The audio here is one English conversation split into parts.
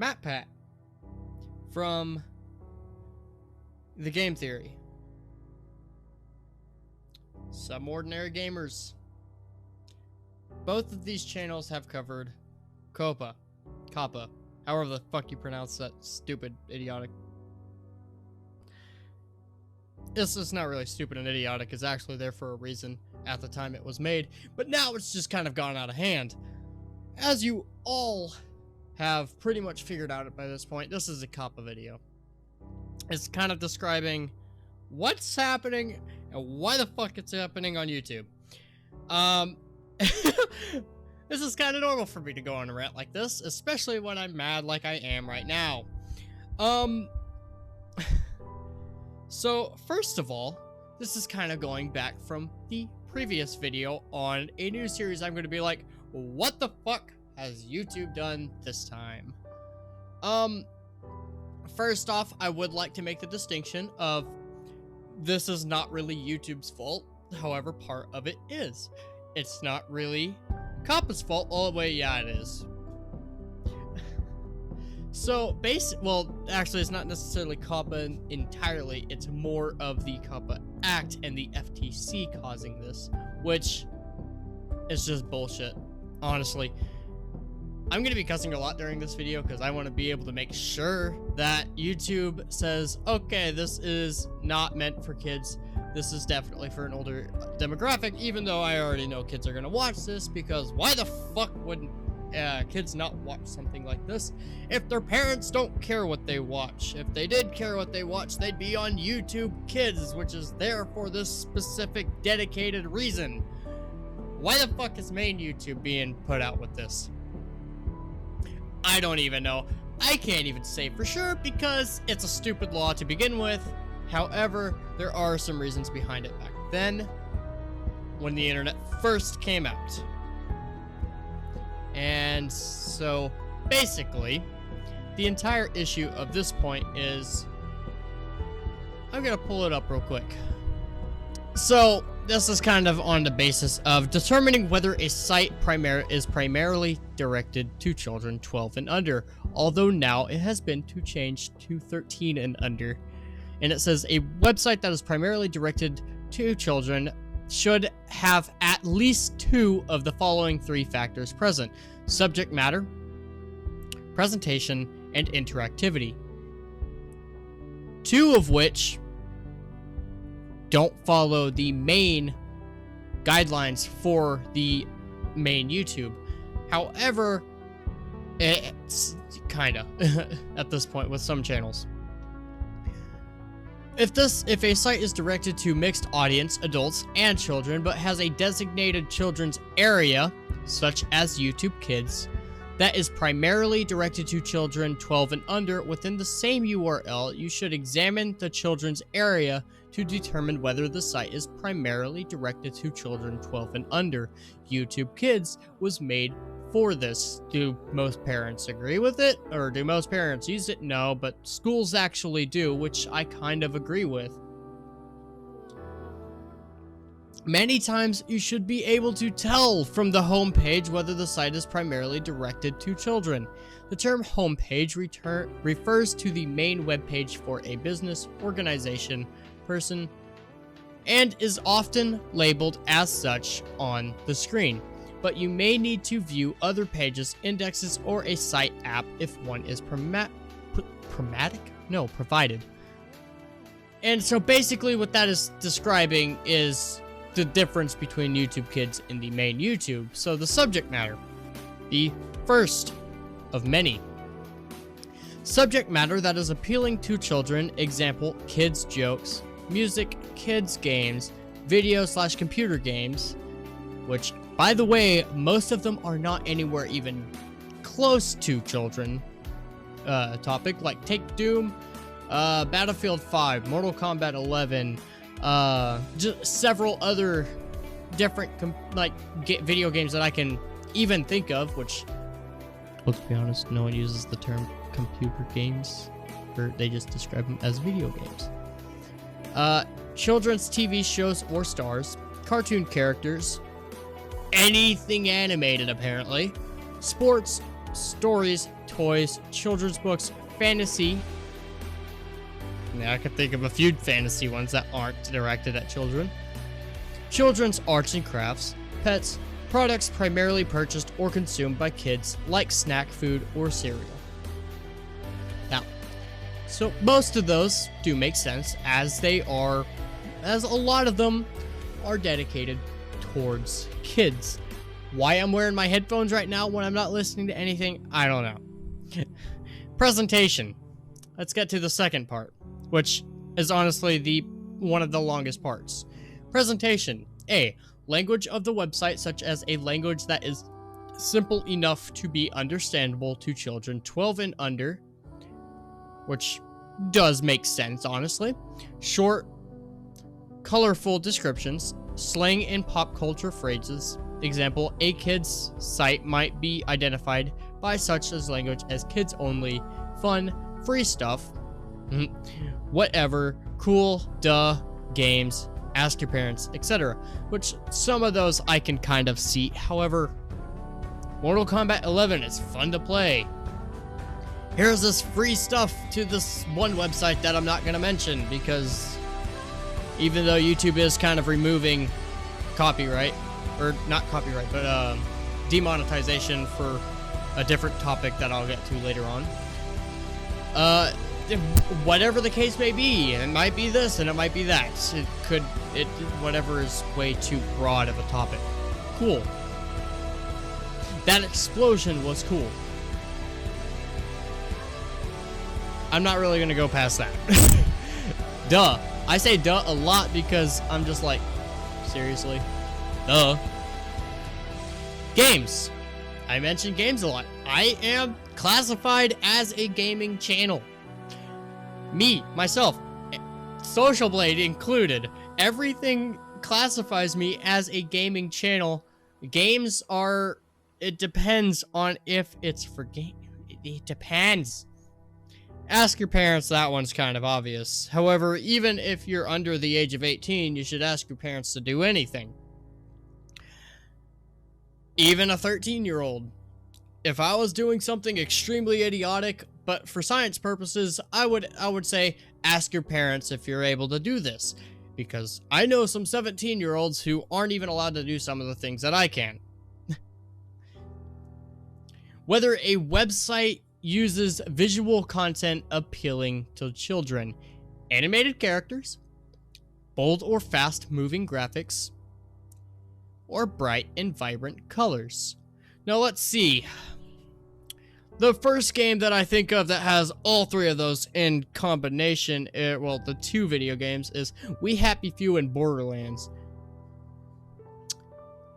Matt Pat from The Game Theory. Some Ordinary Gamers. Both of these channels have covered COPPA, however the fuck you pronounce that stupid, idiotic. It's not really stupid and idiotic. It's actually there for a reason at the time it was made, but now it's just kind of gone out of hand. As you all have pretty much figured out by this point, this is a COPPA video. It's kind of describing what's happening and why the fuck it's happening on YouTube. This is kind of normal for me to go on a rant like this, especially when I'm mad like I am right now. So first of all, this is kind of going back from the previous video on a new series. I'm going to be like, what the fuck has YouTube done this time? First off, I would like to make the distinction of this is not really YouTube's fault. However, part of it is. It's not really COPPA's fault all the way. Yeah, it is. So, well, actually, it's not necessarily COPPA entirely. It's more of the COPPA Act and the FTC causing this, which is just bullshit, honestly. I'm going to be cussing a lot during this video because I want to be able to make sure that YouTube says, okay, this is not meant for kids. This is definitely for an older demographic, even though I already know kids are going to watch this, because why the fuck would kids not watch something like this if their parents don't care what they watch? If they did care what they watch, they'd be on YouTube Kids, which is there for this specific dedicated reason. Why the fuck is main YouTube being put out with this? I don't even know. I can't even say for sure because it's a stupid law to begin with. However, there are some reasons behind it back then when the internet first came out. And so basically, the entire issue of this point is, I'm gonna pull it up real quick. So this is kind of on the basis of determining whether a site is primarily directed to children 12 and under, although now it has been changed to 13 and under. And it says a website that is primarily directed to children should have at least 2 of the following 3 factors present: subject matter, presentation, and interactivity. 2 of which don't follow the main guidelines for the main YouTube. However, it's kinda at this point with some channels. If a site is directed to mixed audience, adults and children, but has a designated children's area, such as YouTube Kids, that is primarily directed to children 12 and under within the same URL, you should examine the children's area to determine whether the site is primarily directed to children 12 and under. YouTube Kids was made for this. Do most parents agree with it? Or do most parents use it? No, but schools actually do, which I kind of agree with. Many times you should be able to tell from the homepage whether the site is primarily directed to children. The term homepage refers to the main webpage for a business, organization, person, and is often labeled as such on the screen. But you may need to view other pages, indexes, or a site app if one is provided. And so basically what that is describing is the difference between YouTube Kids and the main YouTube. So the subject matter, the first of many. Subject matter that is appealing to children, example, kids jokes, music, kids games, video/computer games, which, by the way, most of them are not anywhere even close to children topic, like take Doom, Battlefield 5, Mortal Kombat 11, just several other different video games that I can even think of, which, let's be honest, no one uses the term computer games, or they just describe them as video games. Children's TV shows or stars, cartoon characters, anything animated apparently, sports, stories, toys, children's books, fantasy. Now I can think of a few fantasy ones that aren't directed at children. Children's arts and crafts, pets, products primarily purchased or consumed by kids like snack food or cereal. Now, so most of those do make sense as a lot of them are dedicated towards kids. Why I'm wearing my headphones right now when I'm not listening to anything, I don't know. Presentation. Let's get to the second part, which is honestly one of the longest parts. Presentation. A. Language of the website, such as a language that is simple enough to be understandable to children 12 and under, which does make sense, honestly. Short, colorful descriptions, slang and pop culture phrases. Example, a kid's site might be identified by such as language as kids only, fun, free stuff, whatever, cool, duh, games, ask your parents, etc. Which some of those I can kind of see. However, Mortal Kombat 11 is fun to play. Here's this free stuff to this one website that I'm not going to mention because even though YouTube is kind of removing copyright, or not copyright, but demonetization for a different topic that I'll get to later on. Whatever the case may be, it might be this and it might be that. Whatever is way too broad of a topic. Cool. That explosion was cool. I'm not really gonna go past that. Duh. I say duh a lot because I'm just like, seriously? Duh. Games. I mentioned games a lot. I am classified as a gaming channel. Me, myself, Social Blade included. Everything classifies me as a gaming channel. Games are... It depends on if it's for game. It depends. Ask your parents, that one's kind of obvious. However, even if you're under the age of 18, you should ask your parents to do anything. Even a 13-year-old. If I was doing something extremely idiotic, but for science purposes, I would say ask your parents if you're able to do this. Because I know some 17-year-olds who aren't even allowed to do some of the things that I can. Whether a website uses visual content appealing to children, animated characters, bold or fast-moving graphics, or bright and vibrant colors. Now let's see. The first game that I think of that has all three of those in combination, well, the two video games, is We Happy Few and Borderlands.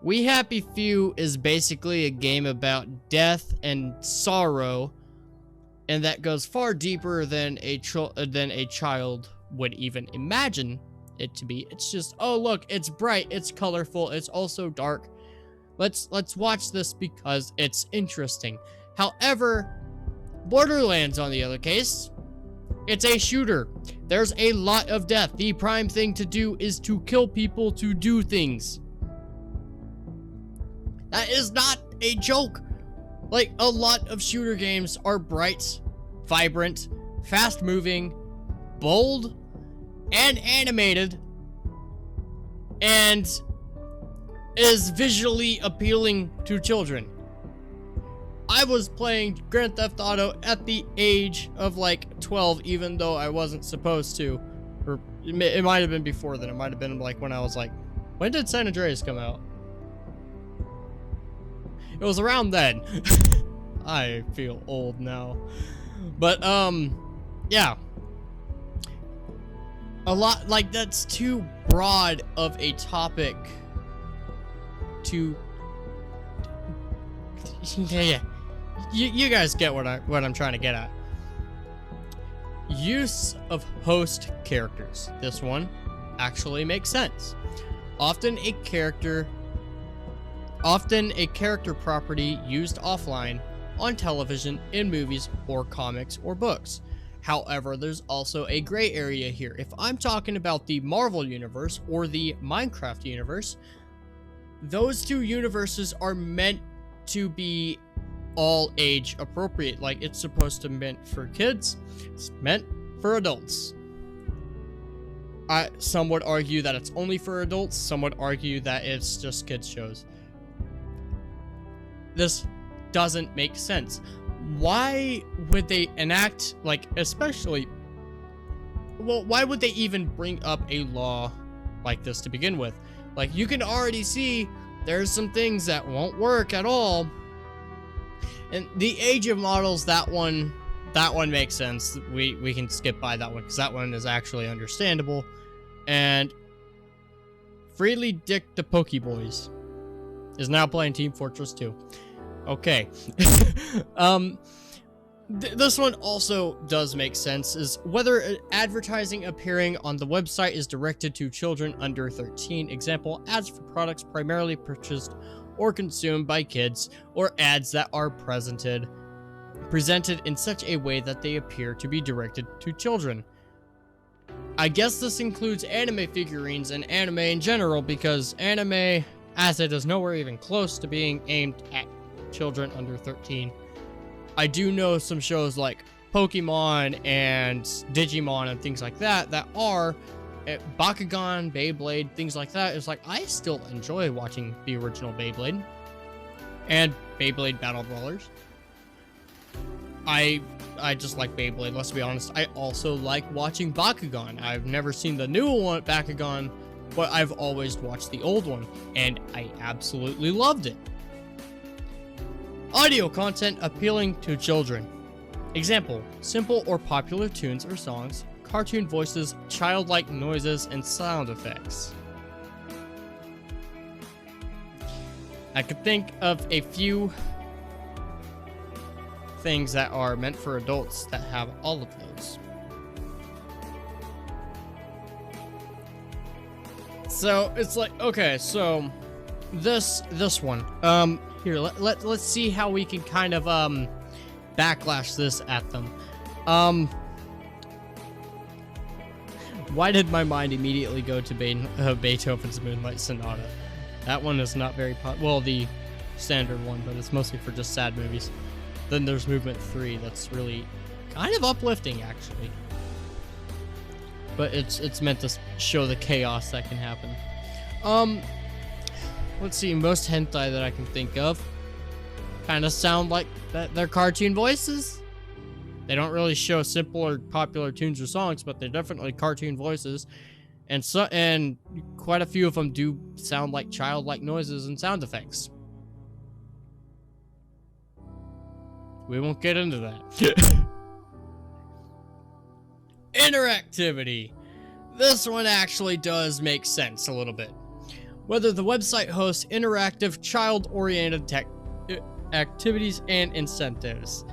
We Happy Few is basically a game about death and sorrow, and that goes far deeper than a child would even imagine it to be. It's just, oh look, it's bright, it's colorful, it's also dark. Let's watch this because it's interesting. However, Borderlands, on the other case, it's a shooter. There's a lot of death. The prime thing to do is to kill people to do things. That is not a joke. Like, a lot of shooter games are bright, vibrant, fast-moving, bold, and animated, and is visually appealing to children. I was playing Grand Theft Auto at the age of like 12, even though I wasn't supposed to. Or it might have been before then. It might have been like when I was like, when did San Andreas come out? It was around then. I feel old now. But, yeah. A lot, like, that's too broad of a topic to... Yeah. You guys get what I'm trying to get at. Use of host characters. This one actually makes sense. Often a character property used offline on television, in movies, or comics or books. However, there's also a gray area here. If I'm talking about the Marvel universe or the Minecraft universe, those two universes are meant to be all age appropriate. Like, it's supposed to be meant for kids, it's meant for adults. Some would argue that it's only for adults, some would argue that it's just kids shows. This doesn't make sense. Why would they enact, like, especially, well, why would they even bring up a law like this to begin with? Like, you can already see there's some things that won't work at all. And the age of models, that one makes sense. We can skip by that one because that one is actually understandable. And Freely Dick the Pokeboys is now playing Team Fortress 2. Okay. This one also does make sense, is whether advertising appearing on the website is directed to children under 13. Example, ads for products primarily purchased or consumed by kids, or ads that are presented in such a way that they appear to be directed to children. I guess this includes anime figurines and anime in general, because anime, as it is nowhere even close to being aimed at children under 13. I do know some shows like Pokemon and Digimon and things like that that are Bakugan, Beyblade, things like that. It's like, I still enjoy watching the original Beyblade and Beyblade Battle Brawlers. I just like Beyblade, let's be honest. I also like watching Bakugan. I've never seen the new one, Bakugan, but I've always watched the old one, and I absolutely loved it. Audio content appealing to children. Example, simple or popular tunes or songs, cartoon voices, childlike noises, and sound effects. I could think of a few things that are meant for adults that have all of those. So it's like, okay, so this one, here, let's see how we can kind of backlash this at them. Why did my mind immediately go to Beethoven's Moonlight Sonata? That one is not very well, the standard one, but it's mostly for just sad movies. Then there's Movement 3, that's really kind of uplifting, actually. But it's meant to show the chaos that can happen. Let's see, most hentai that I can think of kind of sound like they're cartoon voices. They don't really show simple or popular tunes or songs, but they're definitely cartoon voices. And quite a few of them do sound like childlike noises and sound effects. We won't get into that. Interactivity. This one actually does make sense a little bit. Whether the website hosts interactive, child-oriented activities and incentives,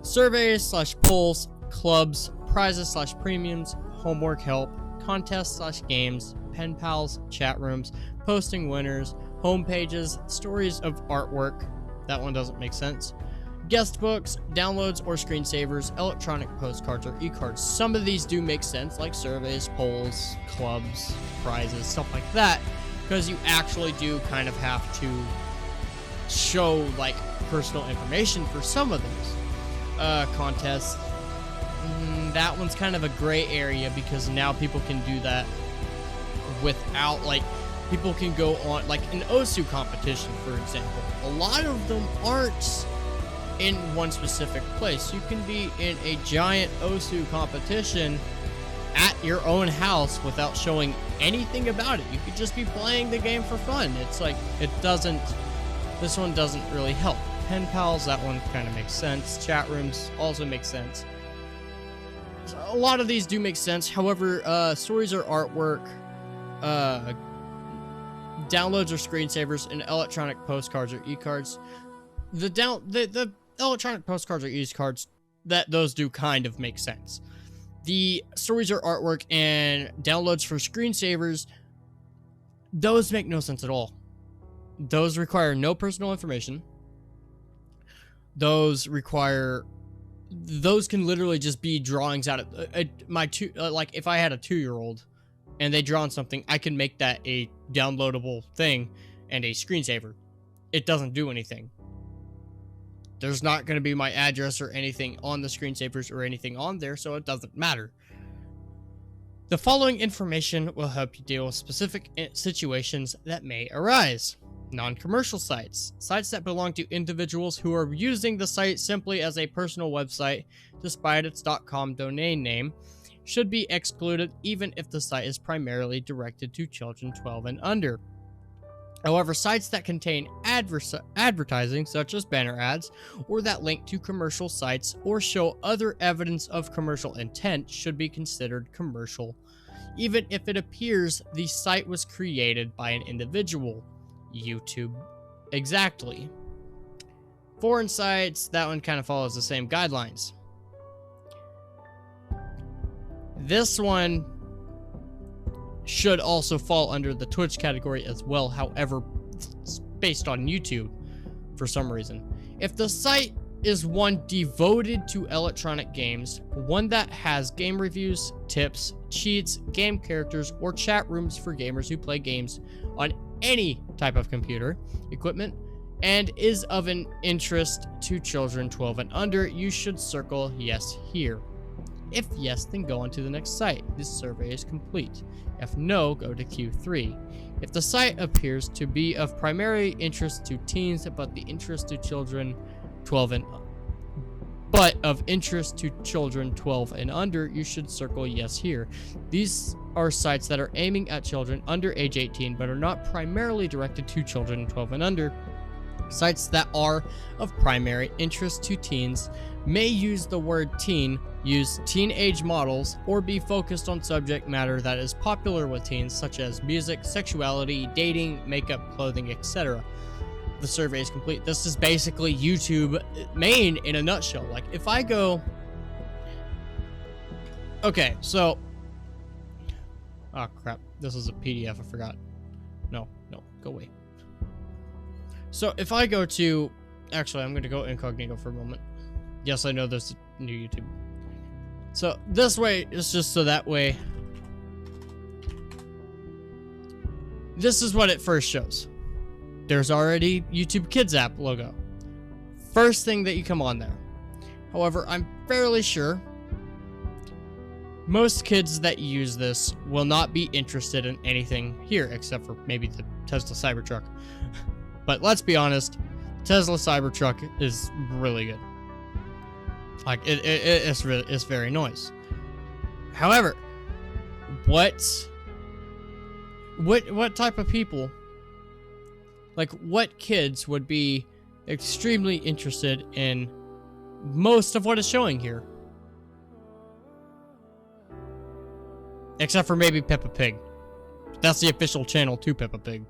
surveys/polls, clubs, prizes/premiums, homework help, contests/games, pen pals, chat rooms, posting winners, homepages, stories of artwork. That one doesn't make sense. Guest books, downloads or screensavers, electronic postcards or e-cards. Some of these do make sense, like surveys, polls, clubs, prizes, stuff like that, because you actually do kind of have to show, like, personal information for some of those. Contests. That one's kind of a gray area, because now people can do that without, like, people can go on, like, an OSU competition, for example. A lot of them aren't in one specific place. You can be in a giant OSU competition at your own house without showing anything about it. You could just be playing the game for fun. It's like, this one doesn't really help. Pen pals, that one kind of makes sense. Chat rooms also makes sense. So a lot of these do make sense. However, stories or artwork, downloads or screensavers, and electronic postcards or e-cards. The electronic postcards or e-cards, those do kind of make sense. The stories or artwork and downloads for screensavers, those make no sense at all. Those require no personal information. Those can literally just be drawings out of like, if I had a 2-year-old and they drawn something, I can make that a downloadable thing and a screensaver. It doesn't do anything. there's not going to be my address or anything on the screensavers or anything on there, so it doesn't matter. The following information will help you deal with specific situations that may arise. Non-commercial sites. Sites that belong to individuals who are using the site simply as a personal website, despite its .com domain name, should be excluded even if the site is primarily directed to children 12 and under. However, sites that contain advertising, such as banner ads, or that link to commercial sites or show other evidence of commercial intent should be considered commercial, even if it appears the site was created by an individual. YouTube. Exactly. Foreign sites, that one kind of follows the same guidelines. This one should also fall under the Twitch category as well, however, it's based on YouTube for some reason. If the site is one devoted to electronic games, one that has game reviews, tips, cheats, game characters, or chat rooms for gamers who play games on any type of computer equipment, and is of an interest to children 12 and under, you should circle yes here. If yes, then go on to the next site. This survey is complete. If no, go to Q3. If the site appears to be of primary interest to teens, but the interest to children 12 and of interest to children 12 and under, you should circle yes here. These are sites that are aiming at children under age 18, but are not primarily directed to children 12 and under. Sites that are of primary interest to teens may use the word teen, use teenage models, or be focused on subject matter that is popular with teens, such as music, sexuality, dating, makeup, clothing, etc. The survey is complete. This is basically YouTube main in a nutshell. Like, if I go... Okay, so... Oh, crap. This is a PDF. I forgot. No, go away. So, if I go to... Actually, I'm going to go incognito for a moment. Yes, I know there's a new YouTube. So, this way is just so that way... This is what it first shows. There's already YouTube Kids app logo. First thing that you come on there. However, I'm fairly sure most kids that use this will not be interested in anything here except for maybe the Tesla Cybertruck. But let's be honest, Tesla Cybertruck is really good. Like, it's very nice. However, what type of people, like, what kids would be extremely interested in most of what is showing here? Except for maybe Peppa Pig. That's the official channel to Peppa Pig.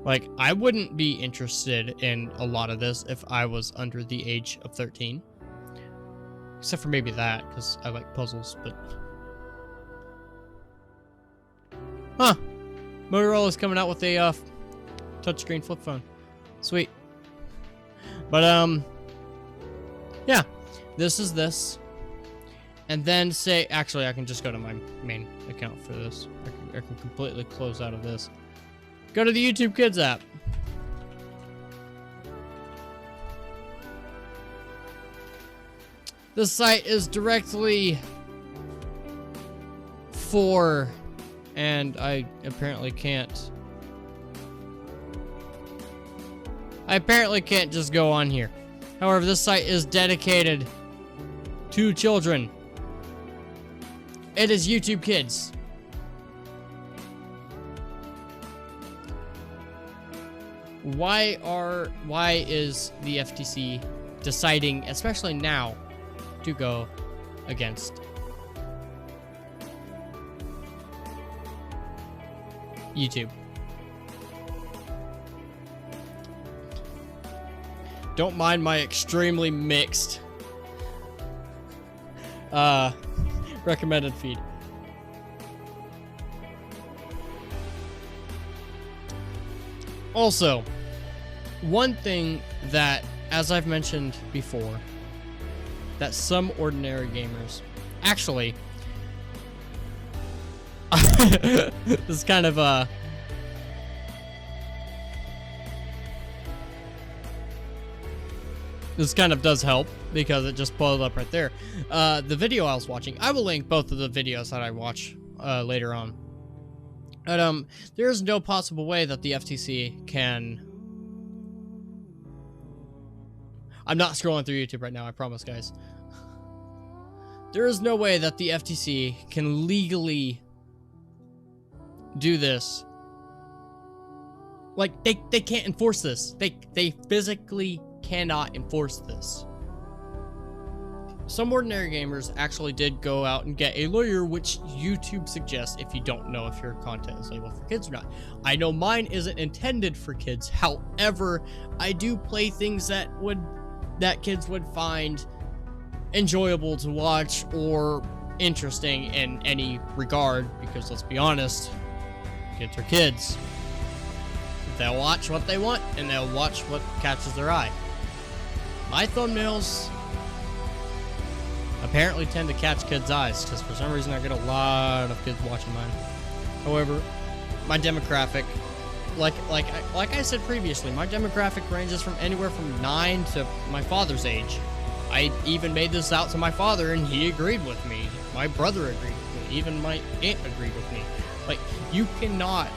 Like, I wouldn't be interested in a lot of this if I was under the age of 13. Except for maybe that, because I like puzzles, but... Huh. Motorola's coming out with a touchscreen flip phone. Sweet. But yeah, this is this. And then say, actually, I can just go to my main account for this. I can completely close out of this. Go to the YouTube Kids app. The site is directly for... And I apparently can't. I apparently can't just go on here. However, this site is dedicated to children. It is YouTube Kids. Why is the FTC deciding, especially now, to go against YouTube? Don't mind my extremely mixed recommended feed. Also, one thing that, as I've mentioned before, that some ordinary gamers actually this is kind of this kind of does help because it just pulled up right there. The video I was watching, I will link both of the videos that I watch later on. But there is no possible way that the FTC can... I'm not scrolling through YouTube right now, I promise, guys. There is no way that the FTC can legally do this. Like, they can't enforce this. They physically cannot enforce this. Some Ordinary Gamers actually did go out and get a lawyer, which YouTube suggests if you don't know if your content is labeled for kids or not. I know mine isn't intended for kids. However, I do play things that kids would find enjoyable to watch or interesting in any regard, because let's be honest, kids are kids. They'll watch what they want and they'll watch what catches their eye. My thumbnails apparently tend to catch kids' eyes, because for some reason I get a lot of kids watching mine. However, my demographic, like I said previously, my demographic ranges from anywhere from 9 to my father's age. I even made this out to my father and he agreed with me. My brother agreed with me. Even my aunt agreed with me. Like, you cannot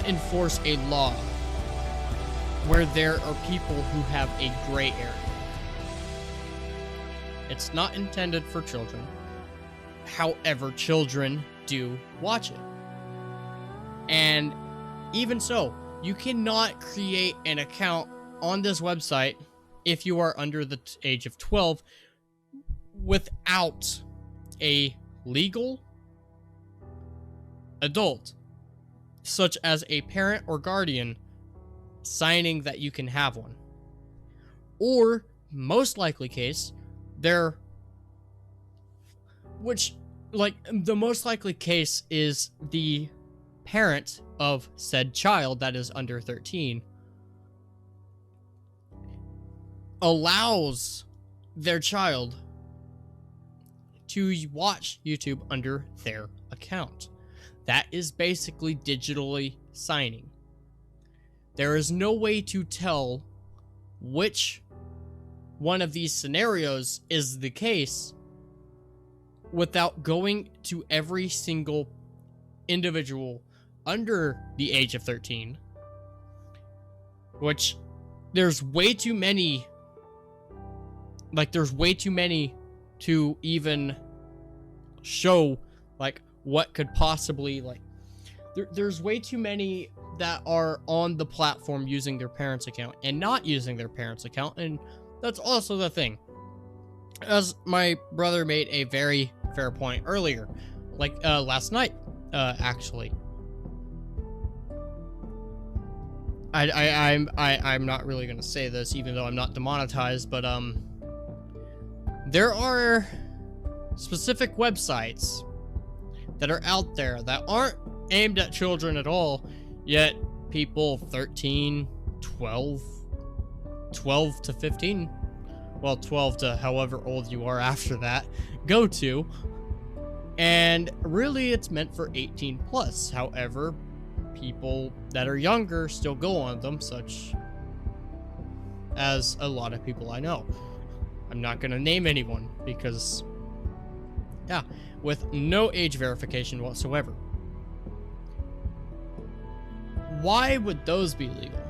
enforce a law where there are people who have a gray area. It's not intended for children. However, children do watch it. And even so, you cannot create an account on this website if you are under the age of 12 without a legal adult, such as a parent or guardian, signing that you can have one. Or, most likely case, the most likely case is the parent of said child that is under 13 allows their child to watch YouTube under their account. That is basically digitally signing. There is no way to tell which one of these scenarios is the case without going to every single individual under the age of 13, which there's way too many to even show like what could possibly there's way too many that are on the platform using their parents' account and not using their parents' account. And that's also the thing, as my brother made a very fair point earlier, last night, actually. I'm not really gonna say this, even though I'm not demonetized, but there are specific websites that are out there that aren't aimed at children at all, yet people 13, 12 to 15, well, 12 to however old you are after that, go to. And really it's meant for 18 plus. However, people that are younger still go on them, such as a lot of people I know. I'm not gonna name anyone because, yeah, with no age verification whatsoever. Why would those be legal?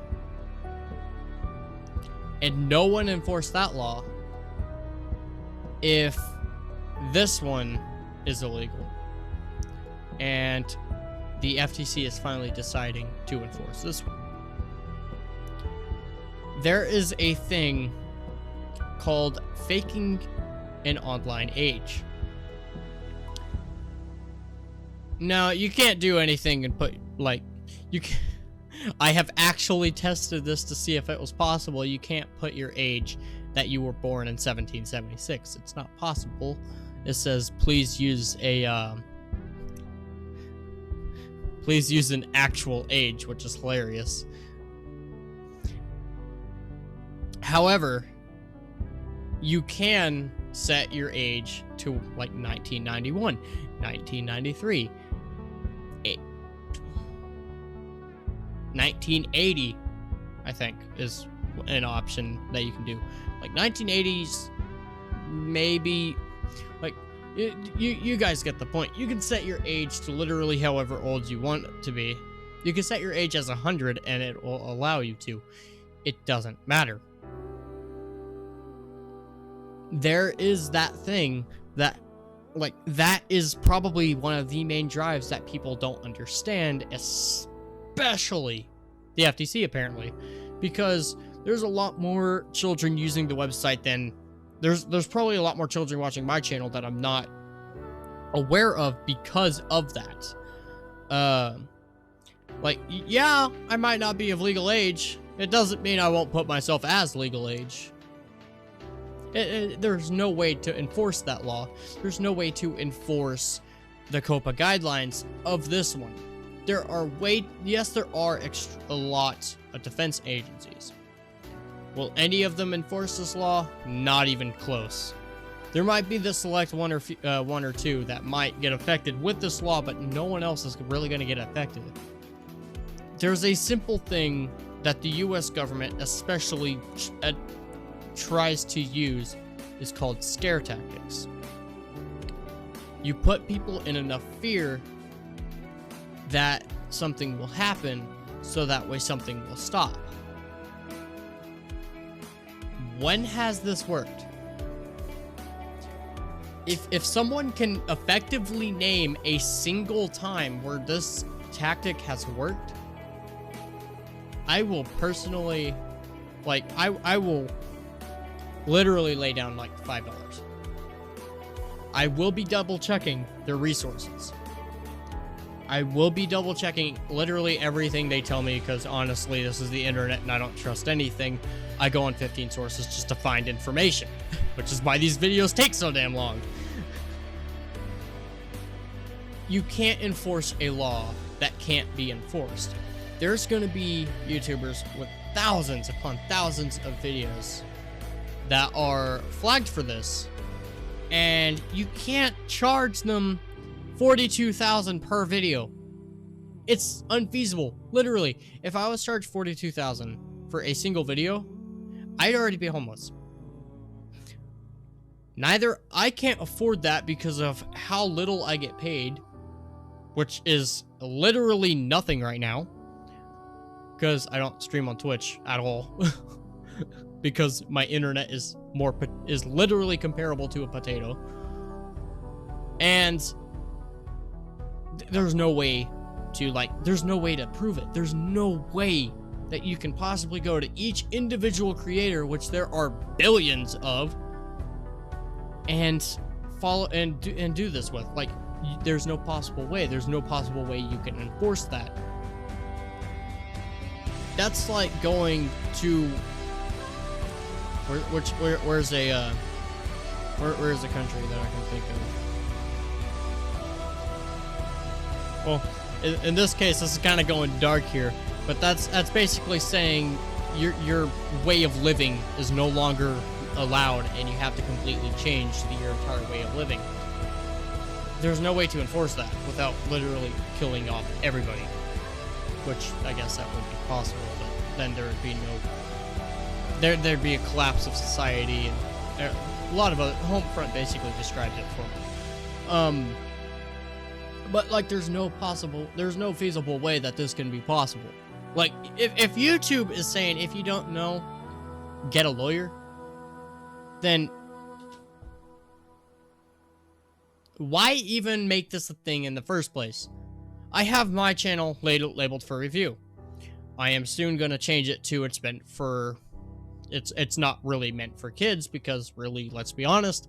And no one enforced that law if this one is illegal. And the FTC is finally deciding to enforce this one. There is a thing called faking an online age. Now, you can't do anything and put, I have actually tested this to see if it was possible. You can't put your age that you were born in 1776. It's not possible. It says, please use an actual age, which is hilarious. However, you can set your age to 1991, 1993, 1980, I think, is an option that you can do. Like 1980s, maybe. Like you guys get the point. You can set your age to literally however old you want it to be. You can set your age as 100 and it will allow you to. It doesn't matter. There is that thing that, like, that is probably one of the main drives that people don't understand, especially the FTC, apparently, because there's a lot more children using the website than there's probably a lot more children watching my channel that I'm not aware of because of that. Like, yeah, I might not be of legal age. It doesn't mean I won't put myself as legal age. There's no way to enforce that law. There's no way to enforce the COPPA guidelines of this one. There are yes, there are a lot of defense agencies. Will any of them enforce this law? Not even close. There might be the select one or two that might get affected with this law, but no one else is really going to get affected. There's a simple thing that the US government especially tries to use, is called scare tactics. You put people in enough fear that something will happen, so that way something will stop. When has this worked? If someone can effectively name a single time where this tactic has worked, I will personally, like, I will literally lay down like $5. I will be double checking their resources. I will be double checking literally everything they tell me, because honestly, this is the internet and I don't trust anything. I go on 15 sources just to find information, which is why these videos take so damn long. You can't enforce a law that can't be enforced. There's going to be YouTubers with thousands upon thousands of videos that are flagged for this, and you can't charge them $42,000 per video. It's unfeasible. Literally, if I was charged $42,000 for a single video, I'd already be homeless. I can't afford that because of how little I get paid, which is literally nothing right now, because I don't stream on Twitch at all. Because my internet is literally comparable to a potato. And there's no way to prove it. There's no way that you can possibly go to each individual creator, which there are billions of, and follow and do this with. Like, there's no possible way. There's no possible way you can enforce that. That's like going to where's a country that I can think of? Well, in this case, this is kind of going dark here, but that's basically saying your way of living is no longer allowed, and you have to completely change your entire way of living. There's no way to enforce that without literally killing off everybody, which I guess that would be possible, but then there would be there'd be a collapse of society, and a lot of Homefront basically described it for me. But like, there's no feasible way that this can be possible. Like, if YouTube is saying, if you don't know, get a lawyer, then why even make this a thing in the first place? I have my channel labeled for review. I am soon gonna change it to it's not really meant for kids, because really, let's be honest,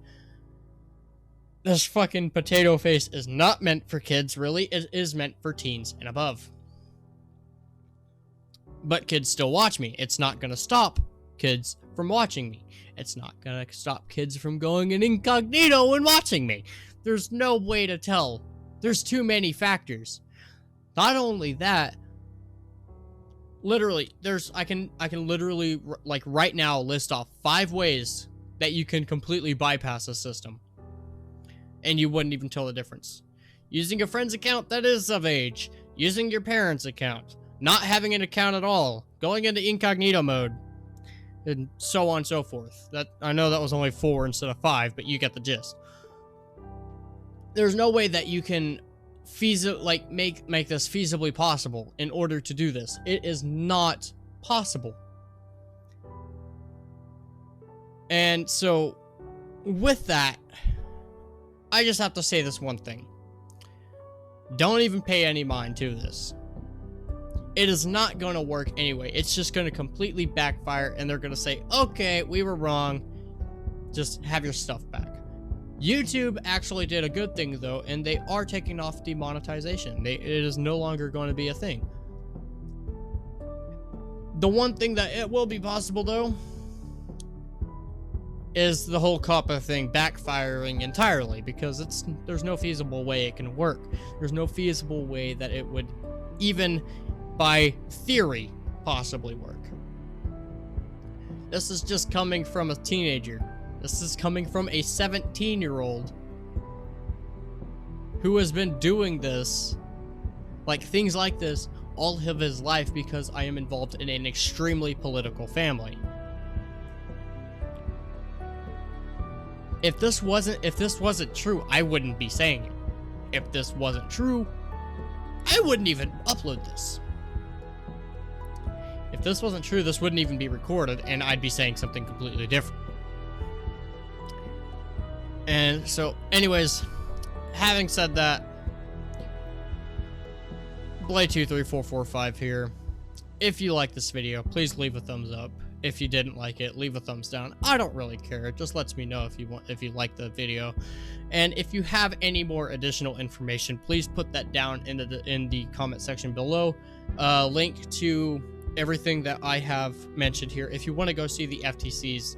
this fucking potato face is not meant for kids, really. It is meant for teens and above. But kids still watch me. It's not gonna stop kids from watching me. It's not gonna stop kids from going in incognito and watching me. There's no way to tell. There's too many factors. Not only that, literally, I can literally, like, right now list off 5 ways that you can completely bypass a system, and you wouldn't even tell the difference. Using a friend's account that is of age, using your parents' account, not having an account at all, going into incognito mode, and so on and so forth. That I know that was only 4 instead of 5, but you get the gist. There's no way that you can make this feasibly possible in order to do this. It is not possible. And so, with that, I just have to say this one thing. Don't even pay any mind to this. It is not going to work anyway. It's just going to completely backfire, and they're going to say, okay, we were wrong. Just have your stuff back. YouTube actually did a good thing, though, and they are taking off demonetization. It is no longer going to be a thing. The one thing that it will be possible, though, is the whole COPPA thing backfiring entirely, because there's no feasible way it can work. There's no feasible way that it would, even by theory, possibly work. This is just coming from a teenager. This is coming from a 17-year-old who has been doing this, things like this, all of his life, because I am involved in an extremely political family. If this wasn't true, I wouldn't be saying it. If this wasn't true, I wouldn't even upload this. If this wasn't true, this wouldn't even be recorded, and I'd be saying something completely different. And so, anyways, having said that, Blade23445 here. If you like this video, please leave a thumbs up. If you didn't like it, leave a thumbs down. I don't really care. It just lets me know if you like the video. And if you have any more additional information, please put that down in the comment section below. Link to everything that I have mentioned here. If you want to go see the FTC's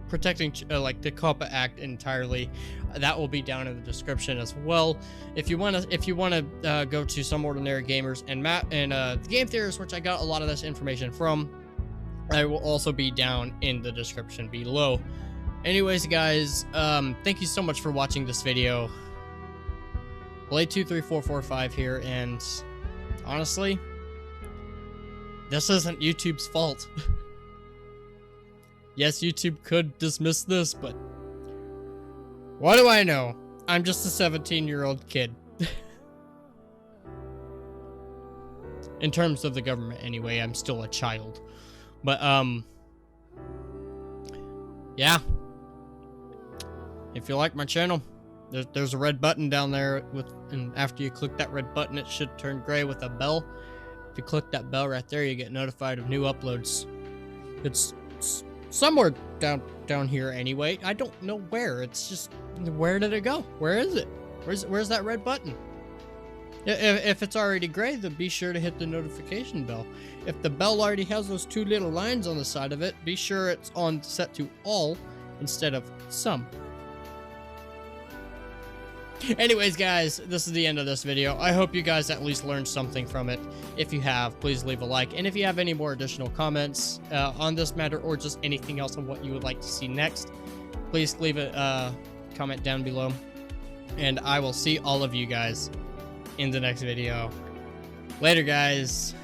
protecting the COPPA Act entirely, that will be down in the description as well. If you want to go to Some Ordinary Gamers and the Game Theorists, which I got a lot of this information from, I will also be down in the description below. Anyways, guys, thank you so much for watching this video. Blade23445 here, and honestly, this isn't YouTube's fault. Yes, YouTube could dismiss this, but what do I know? I'm just a 17-year-old kid. In terms of the government, anyway, I'm still a child. But, yeah. If you like my channel, there's a red button down there, and after you click that red button, it should turn gray with a bell. If you click that bell right there, you get notified of new uploads. It's somewhere down here anyway. I don't know where. It's just, where did it go? Where is it? Where's that red button? If it's already gray, then be sure to hit the notification bell. If the bell already has those 2 little lines on the side of it, be sure it's set to all instead of some. Anyways, guys, this is the end of this video. I hope you guys at least learned something from it. If you have, please leave a like. And if you have any more additional comments on this matter, or just anything else on what you would like to see next, please leave a comment down below. And I will see all of you guys in the next video. Later, guys.